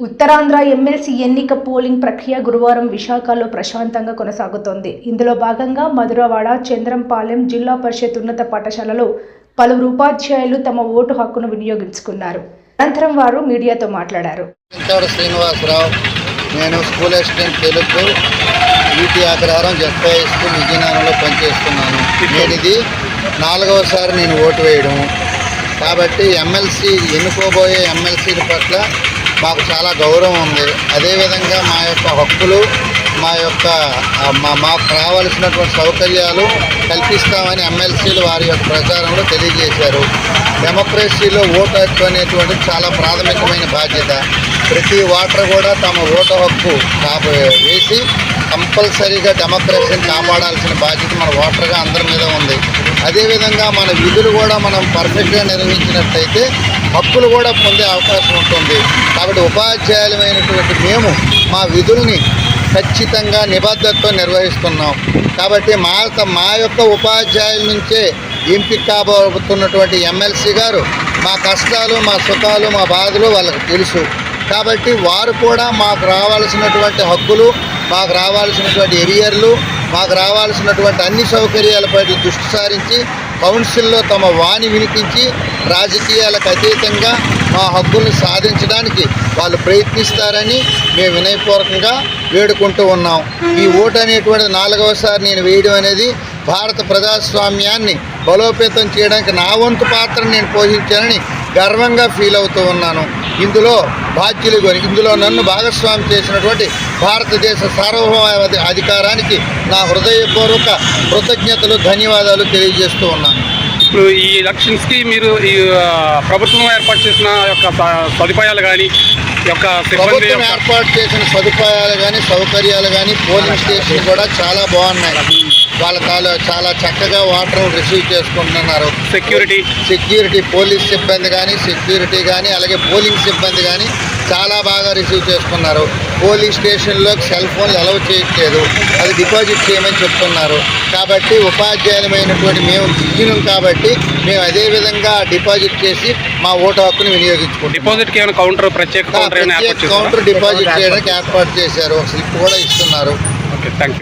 Uttarandhra MLC ఎన్నిక polling ప్రక్రియ గురువారం విశాఖలో ప్రశాంతంగా కొనసాగుతోంది. ఇందులో భాగంగా మధురవాడ, చంద్రంపాలెం జిల్లా పరిషత్ ఉన్నత పాఠశాలలో పలువురు ఉపాధ్యాయులు తమ ఓటు హక్కును వినియోగించుకున్నారు. అనంతరం వారు మీడియాతో మాట్లాడారు. శ్రీనివాసరావు, నేను స్కూల్ అసిస్టెంట్ తెలుగు వీటి అగ్రహారం జడ్పై స్కూల్ విజయనగరంలో పనిచేస్తున్నాను. నేను ఇది 4వసారి నేను ఓటు వేయడం కాబట్టి ఎన్నుకోబోయే ఎమ్మెల్సీల పట్ల మాకు చాలా గౌరవం ఉంది. అదేవిధంగా మా యొక్క హక్కులు, మాకు రావాల్సినటువంటి సౌకర్యాలు కల్పిస్తామని ఎమ్మెల్సీలు వారి యొక్క ప్రచారంలో తెలియజేశారు. డెమోక్రసీలో ఓటు హక్కు అనేటువంటి చాలా ప్రాథమికమైన బాధ్యత. ప్రతి ఓటర్ కూడా తమ ఓటు హక్కు వేసి కంపల్సరీగా డెమోక్రసీని కాపాడాల్సిన బాధ్యత మన ఓటర్గా అందరి మీద ఉంది. అదేవిధంగా మన విధులు కూడా మనం పర్ఫెక్ట్గా నిర్వహించినట్లయితే హక్కులు కూడా పొందే అవకాశం ఉంటుంది. కాబట్టి ఉపాధ్యాయులమైనటువంటి మేము మా విధుల్ని ఖచ్చితంగా నిబద్ధతతో నిర్వహిస్తున్నాం. కాబట్టి మా యొక్క ఉపాధ్యాయుల నుంచే ఎంపిక కాబోతున్నటువంటి ఎమ్మెల్సీ గారు మా కష్టాలు, మా సుఖాలు, మా బాధలు వాళ్ళకి తెలుసు. కాబట్టి వారు కూడా మాకు రావాల్సినటువంటి హక్కులు, మాకు రావాల్సినటువంటి ఎరియర్లు, మాకు రావాల్సినటువంటి అన్ని సౌకర్యాలపై దృష్టి సారించి కౌన్సిల్లో తమ వాణి వినిపించి రాజకీయాలకు అతీతంగా మా హక్కుల్ని సాధించడానికి వాళ్ళు ప్రయత్నిస్తారని మేము వినయపూర్వకంగా వేడుకుంటూ ఉన్నాం. ఈ ఓటు అనేటువంటి 4వసారి నేను వేయడం అనేది భారత ప్రజాస్వామ్యాన్ని బలోపేతం చేయడానికి నా వంతు పాత్ర నేను పోషించానని గర్వంగా ఫీల్ అవుతూ ఉన్నాను. ఇందులో నన్ను భాగస్వామి చేసినటువంటి భారతదేశ సార్వభౌమ అధికారానికి నా హృదయపూర్వక కృతజ్ఞతలు, ధన్యవాదాలు తెలియజేస్తూ ఉన్నాను. ఇప్పుడు ఈ ఎలక్షన్స్కి మీరు ఈ ప్రభుత్వం ఏర్పాటు చేసిన యొక్క సదుపాయాలు కానీ ప్రభుత్వం ఏర్పాటు చేసిన సదుపాయాలు కానీ సౌకర్యాలు కానీ పోలింగ్ స్టేషన్ కూడా చాలా బాగున్నాయి. వాళ్ళ చాలా చక్కగా ఓటర్లు రిసీవ్ చేసుకుంటున్నారు. సెక్యూరిటీ పోలీస్ సిబ్బంది కానీ సెక్యూరిటీ కానీ అలాగే పోలింగ్ సిబ్బంది కానీ చాలా బాగా రిసీవ్ చేసుకున్నారు. పోలింగ్ స్టేషన్లోకి సెల్ ఫోన్లు అలౌ చేయట్లేదు, అది డిపాజిట్ చేయమని చెప్తున్నారు. కాబట్టి ఉపాధ్యాయులమైనటువంటి మేము దిగినాం కాబట్టి మేము అదేవిధంగా డిపాజిట్ చేసి మా ఓటు హక్కును వినియోగించుకుంటాం. డిపాజిట్ కౌంటర్ డిపాజిట్ చేయడానికి ఏర్పాటు చేశారు. ఒక స్లిప్ కూడా ఇస్తున్నారు. Okay, thank you.